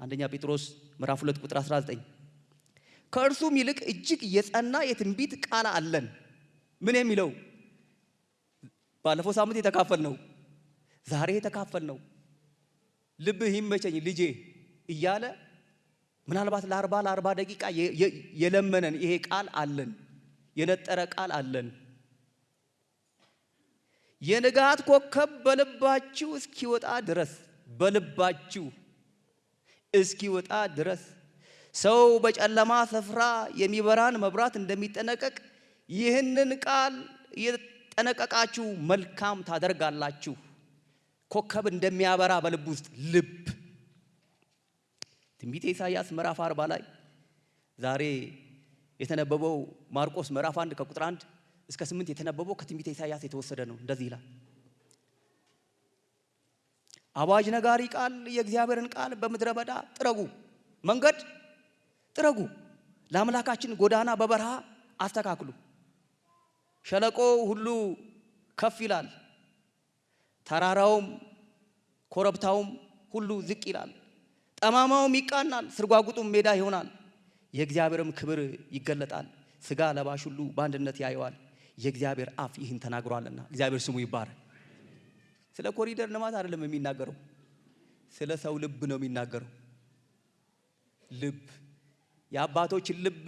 አንደኛ ጴጥሮስ ምዕራፍ 2 ቁጥር 19 ከእርሱም ይልቅ እጅግ የጸና የትንቢት ቃል አለን። ምን የሚለው? ባለፈው ሳምንት የተካፈልነው፣ ዛሬ የተካፈልነው ልብህ ይመቸኝ ልጄ እያለ ምናልባት ለ40 ደቂቃ የለመነን ይሄ ቃል አለን። የነጠረ ቃል አለን። የንጋት ኮከብ በልባችሁ እስኪወጣ ድረስ ሰው በጨለማ ስፍራ የሚበራን መብራት እንደሚጠነቀቅ ይህንን ቃል እየተጠነቀቃችሁ መልካም ታደርጋላችሁ። ኮከብ እንደሚያበራ በልብ ውስጥ ልብ። ትንቢተ ኢሳይያስ ምዕራፍ 40 ላይ ዛሬ የተነበበው ማርቆስ ምዕራፍ 1 ከቁጥር 1 እስከ 8 የተነበበው ከትንቢተ ኢሳይያስ የተወሰደ ነው። እንደዚህ ይላል። አዋጅ ነጋሪ ቃል የእግዚአብሔርን ቃል በምድረ በዳ ጥረጉ፣ መንገድ ጥረጉ፣ ለአምላካችን ጎዳና በበረሃ አስተካክሉ። ሸለቆ ሁሉ ከፍ ይላል፣ ተራራውም ኮረብታውም ሁሉ ዝቅ ይላል። ጠማማውም ይቃናል፣ ስርጓጉጡም ሜዳ ይሆናል። የእግዚአብሔርም ክብር ይገለጣል፣ ስጋ ለባሽ ሁሉ በአንድነት ያየዋል። የእግዚአብሔር አፍ ይህን ተናግሯልና እግዚአብሔር ስሙ ይባረክ። ስለ ኮሪደር ልማት አይደለም የሚናገረው፣ ስለ ሰው ልብ ነው የሚናገረው። ልብ የአባቶችን ልብ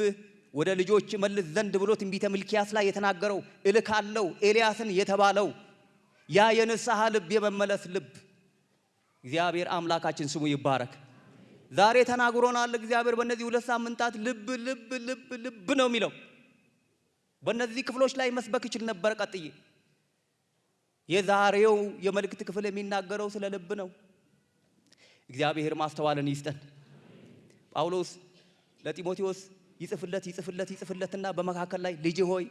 ወደ ልጆች መልስ ዘንድ ብሎ ትንቢተ ሚልክያስ ላይ የተናገረው እልካለው ኤልያስን የተባለው ያ የንስሐ ልብ የመመለስ ልብ እግዚአብሔር አምላካችን ስሙ ይባረክ። ዛሬ ተናግሮናል እግዚአብሔር በእነዚህ 2 ሳምንታት ልብ ልብ ልብ ልብ ነው የሚለው። በእነዚህ ክፍሎች ላይ መስበክ ይችል ነበር ቀጥዬ። የዛሬው የመልእክት ክፍል የሚናገረው ስለ ልብ ነው። እግዚአብሔር ማስተዋልን ይስጠን። ጳውሎስ ለጢሞቴዎስ ይጽፍለትና በመካከል ላይ ልጅ ሆይ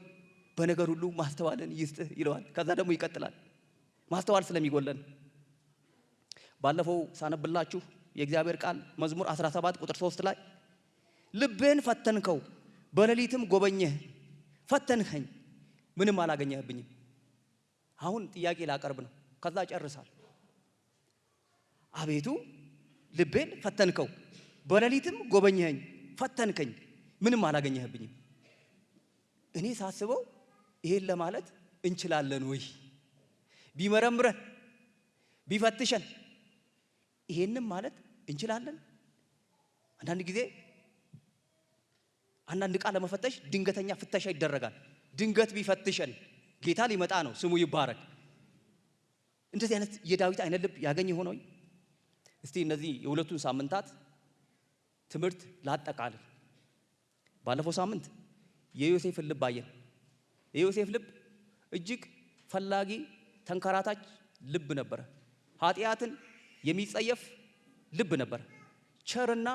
በነገር ሁሉ ማስተዋልን ይስጥህ ይለዋል። ከዛ ደግሞ ይቀጥላል ማስተዋል ስለሚጎለን። ባለፈው ሳነብላችሁ የእግዚአብሔር ቃል መዝሙር 17 ቁጥር 3 ላይ ልቤን ፈተንከው በሌሊትም ጎበኘህ ፈተንኸኝ ምንም አላገኘህብኝም። አሁን ጥያቄ ላቀርብ ነው ከዛ ጨርሳል። አቤቱ ልቤን ፈተንከው በሌሊትም ጎበኘኸኝ ፈተንከኝ ምንም አላገኘህብኝም። እኔ ሳስበው ይሄን ለማለት እንችላለን ወይ? ቢመረምረን ቢፈትሸን ይሄንም ማለት እንችላለን? አንዳንድ ጊዜ አንዳንድ ቃል ለመፈተሽ ድንገተኛ ፍተሻ ይደረጋል። ድንገት ቢፈትሸን ጌታ ሊመጣ ነው ስሙ ይባረክ። እንደዚህ አይነት የዳዊት አይነት ልብ ያገኘ ሆኖ እስቲ እነዚህ የሁለቱን ሳምንታት ትምህርት ላጠቃልል። ባለፈው ሳምንት የዮሴፍን ልብ አየን። የዮሴፍ ልብ እጅግ ፈላጊ ተንከራታች ልብ ነበረ። ኃጢአትን የሚጸየፍ ልብ ነበር። ቸርና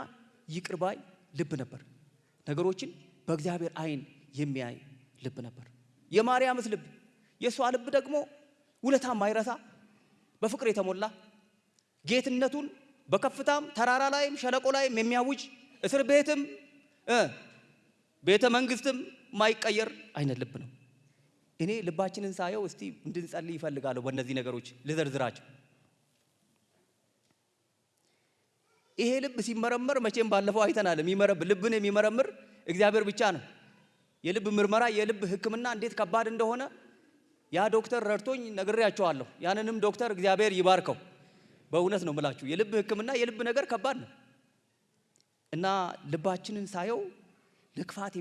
ይቅርባይ ልብ ነበር። ነገሮችን በእግዚአብሔር አይን የሚያይ ልብ ነበር። የማርያምስ ልብ የሷ ልብ ደግሞ ውለታ ማይረሳ በፍቅር የተሞላ ጌትነቱን በከፍታም ተራራ ላይም ሸለቆ ላይም የሚያውጅ እስር ቤትም ቤተ መንግስትም ማይቀየር አይነት ልብ ነው። እኔ ልባችንን ሳየው እስቲ እንድንጸልይ ይፈልጋለሁ። በእነዚህ ነገሮች ልዘርዝራቸው። ይሄ ልብ ሲመረመር መቼም ባለፈው አይተናል። ልብን የሚመረምር እግዚአብሔር ብቻ ነው። የልብ ምርመራ የልብ ሕክምና እንዴት ከባድ እንደሆነ ያ ዶክተር ረድቶኝ ነግሬያቸዋለሁ። ያንንም ዶክተር እግዚአብሔር ይባርከው። በእውነት ነው የምላችሁ የልብ ሕክምና የልብ ነገር ከባድ ነው እና ልባችንን ሳየው ለክፋት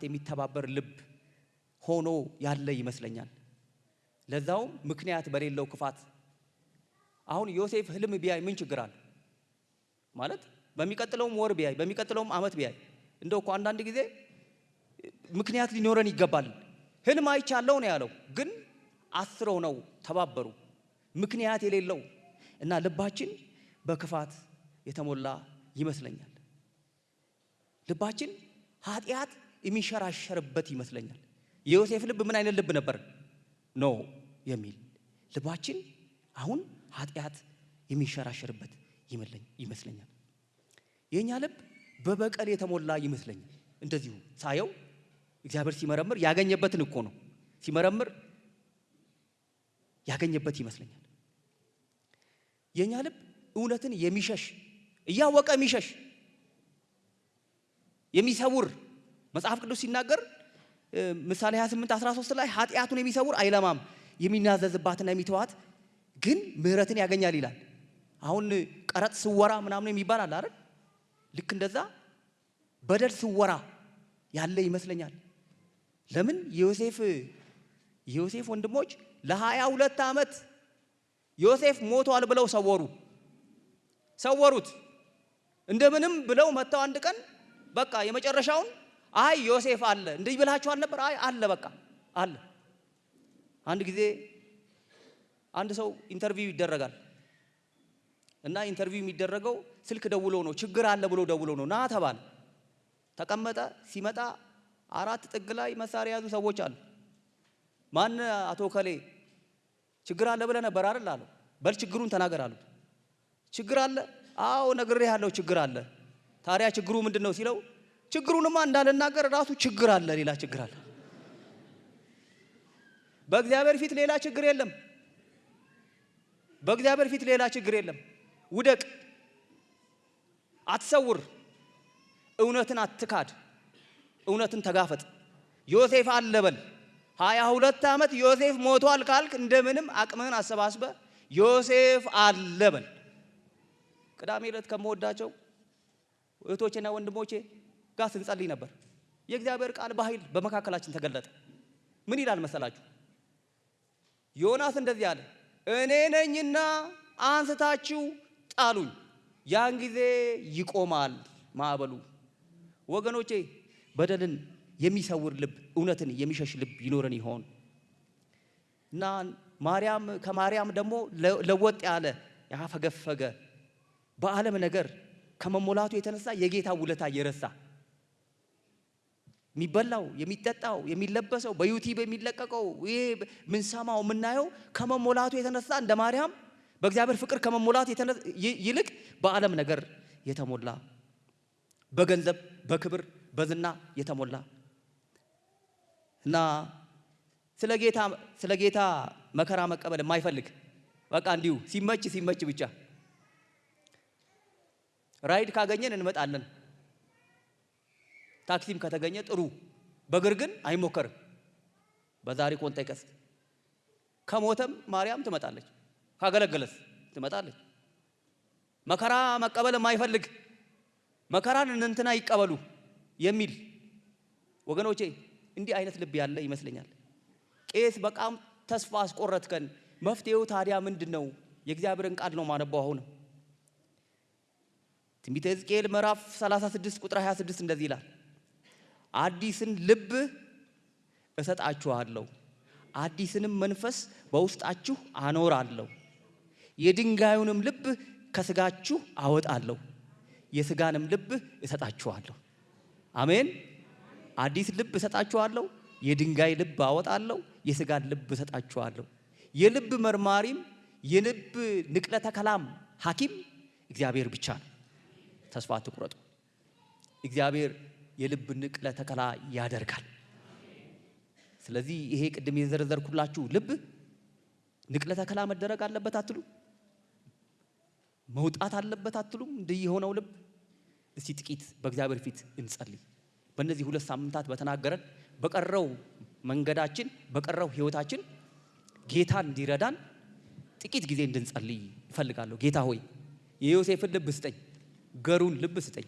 የሚተባበር ልብ ሆኖ ያለ ይመስለኛል። ለዛውም ምክንያት በሌለው ክፋት። አሁን ዮሴፍ ህልም ቢያይ ምን ችግር አለ? ማለት በሚቀጥለውም ወር ቢያይ በሚቀጥለውም ዓመት ቢያይ እንደው እኮ አንዳንድ ጊዜ ምክንያት ሊኖረን ይገባል። ህልም አይቻለው ነው ያለው፣ ግን አስረው ነው ተባበሩ። ምክንያት የሌለው እና ልባችን በክፋት የተሞላ ይመስለኛል። ልባችን ኃጢአት የሚሸራሸርበት ይመስለኛል። የዮሴፍ ልብ ምን አይነት ልብ ነበር? ኖ የሚል ልባችን አሁን ኃጢአት የሚሸራሸርበት ይመስለኛል። የኛ ልብ በበቀል የተሞላ ይመስለኛል። እንደዚሁ ሳየው እግዚአብሔር ሲመረምር ያገኘበትን እኮ ነው ሲመረምር ያገኘበት ይመስለኛል። የኛ ልብ እውነትን የሚሸሽ እያወቀ የሚሸሽ የሚሰውር መጽሐፍ ቅዱስ ሲናገር ምሳሌ 28:13 ላይ ኃጢአቱን የሚሰውር አይለማም የሚናዘዝባትና የሚተዋት ግን ምህረትን ያገኛል ይላል። አሁን ቀረጥ ስወራ ምናምን የሚባል አለ አይደል? ልክ እንደዛ በደል ስወራ ያለ ይመስለኛል። ለምን የዮሴፍ ወንድሞች ለ22 ዓመት ዮሴፍ ሞቷል ብለው ሰወሩት። እንደምንም ብለው መጣው አንድ ቀን በቃ የመጨረሻውን አይ ዮሴፍ አለ እንዲህ ብላችኋል ነበር? አይ አለ በቃ አለ። አንድ ጊዜ አንድ ሰው ኢንተርቪው ይደረጋል እና ኢንተርቪው የሚደረገው ስልክ ደውሎ ነው። ችግር አለ ብሎ ደውሎ ነው። ና ተባለ። ተቀመጠ። ሲመጣ 4 ጥግ ላይ መሳሪያ ያዙ ሰዎች አሉ። ማን አቶ ከሌ ችግር አለ ብለህ ነበር አይደል አለው። በል ችግሩን ተናገር አሉት። ችግር አለ? አዎ ነግሬሃለሁ ችግር አለ። ታዲያ ችግሩ ምንድነው ሲለው ችግሩንማ እንዳልናገር ራሱ ችግር አለ፣ ሌላ ችግር አለ። በእግዚአብሔር ፊት ሌላ ችግር የለም። በእግዚአብሔር ፊት ሌላ ችግር የለም። ውደቅ፣ አትሰውር፣ እውነትን አትካድ፣ እውነትን ተጋፈጥ። ዮሴፍ አለ በል። 22 ዓመት ዮሴፍ ሞቷል ካልክ እንደምንም አቅምህን አሰባስበ ዮሴፍ አለ በል። ቅዳሜ ዕለት ከምወዳቸው እህቶቼና ወንድሞቼ ጋር ስንጸልይ ነበር። የእግዚአብሔር ቃል በኃይል በመካከላችን ተገለጠ። ምን ይላል መሰላችሁ? ዮናስ እንደዚህ አለ፣ እኔ ነኝና አንስታችሁ ጣሉኝ፣ ያን ጊዜ ይቆማል ማዕበሉ። ወገኖቼ በደልን የሚሰውር ልብ፣ እውነትን የሚሸሽ ልብ ይኖረን ይሆን? እና ከማርያም ደግሞ ለወጥ ያለ ያፈገፈገ በዓለም ነገር ከመሞላቱ የተነሳ የጌታ ውለታ የረሳ የሚበላው የሚጠጣው የሚለበሰው በዩቲዩብ የሚለቀቀው ይሄ ምንሰማው የምናየው ከመሞላቱ የተነሳ እንደ ማርያም በእግዚአብሔር ፍቅር ከመሞላቱ ይልቅ በዓለም ነገር የተሞላ በገንዘብ በክብር በዝና የተሞላ እና ስለ ጌታ መከራ መቀበል የማይፈልግ በቃ እንዲሁ ሲመች ብቻ ራይድ ካገኘን እንመጣለን። ታክሲም ከተገኘ ጥሩ፣ በእግር ግን አይሞከርም። በዛሬ ኮንቴክስት ከሞተም ማርያም ትመጣለች፣ ካገለገለስ ትመጣለች። መከራ መቀበል የማይፈልግ መከራን እንትና ይቀበሉ የሚል ወገኖቼ እንዲህ አይነት ልብ ያለ ይመስለኛል። ቄስ በቃም ተስፋ አስቆረጥከን፣ መፍትሄው ታዲያ ምንድነው? የእግዚአብሔርን ቃል ነው ማነባው። አሁን ትንቢተ ሕዝቅኤል ምዕራፍ 36 ቁጥር 26 እንደዚህ ይላል፣ አዲስን ልብ እሰጣችኋለሁ፣ አዲስንም መንፈስ በውስጣችሁ አኖራለሁ፣ የድንጋዩንም ልብ ከስጋችሁ አወጣለሁ፣ የስጋንም ልብ እሰጣችኋለሁ። አሜን። አዲስ ልብ እሰጣችኋለሁ፣ የድንጋይ ልብ አወጣለሁ፣ የስጋን ልብ እሰጣችኋለሁ። የልብ መርማሪም የልብ ንቅለ ተከላም ሐኪም እግዚአብሔር ብቻ ነው። ተስፋ አትቁረጡ። እግዚአብሔር የልብ ንቅለ ተከላ ያደርጋል። ስለዚህ ይሄ ቅድም የዘረዘርኩላችሁ ልብ ንቅለ ተከላ መደረግ አለበት አትሉ? መውጣት አለበት አትሉም? እንዲህ የሆነው ልብ እስቲ ጥቂት በእግዚአብሔር ፊት እንጸልይ። በእነዚህ 2 ሳምንታት በተናገረን በቀረው መንገዳችን በቀረው ህይወታችን ጌታን እንዲረዳን ጥቂት ጊዜ እንድንጸልይ እፈልጋለሁ። ጌታ ሆይ የዮሴፍን ልብ ስጠኝ፣ ገሩን ልብ ስጠኝ፣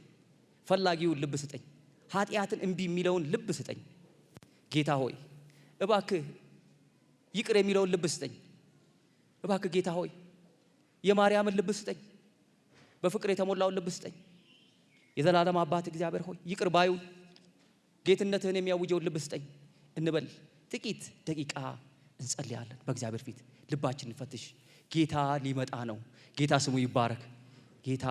ፈላጊውን ልብ ስጠኝ፣ ኃጢአትን እምቢ የሚለውን ልብ ስጠኝ። ጌታ ሆይ እባክህ ይቅር የሚለውን ልብ ስጠኝ። እባክህ ጌታ ሆይ የማርያምን ልብ ስጠኝ፣ በፍቅር የተሞላውን ልብ ስጠኝ። የዘላለም አባት እግዚአብሔር ሆይ ይቅር ባዩን ጌትነትህን የሚያውጀውን ልብ ስጠኝ እንበል። ጥቂት ደቂቃ እንጸልያለን በእግዚአብሔር ፊት። ልባችንን ፈትሽ። ጌታ ሊመጣ ነው። ጌታ ስሙ ይባረክ። ጌታ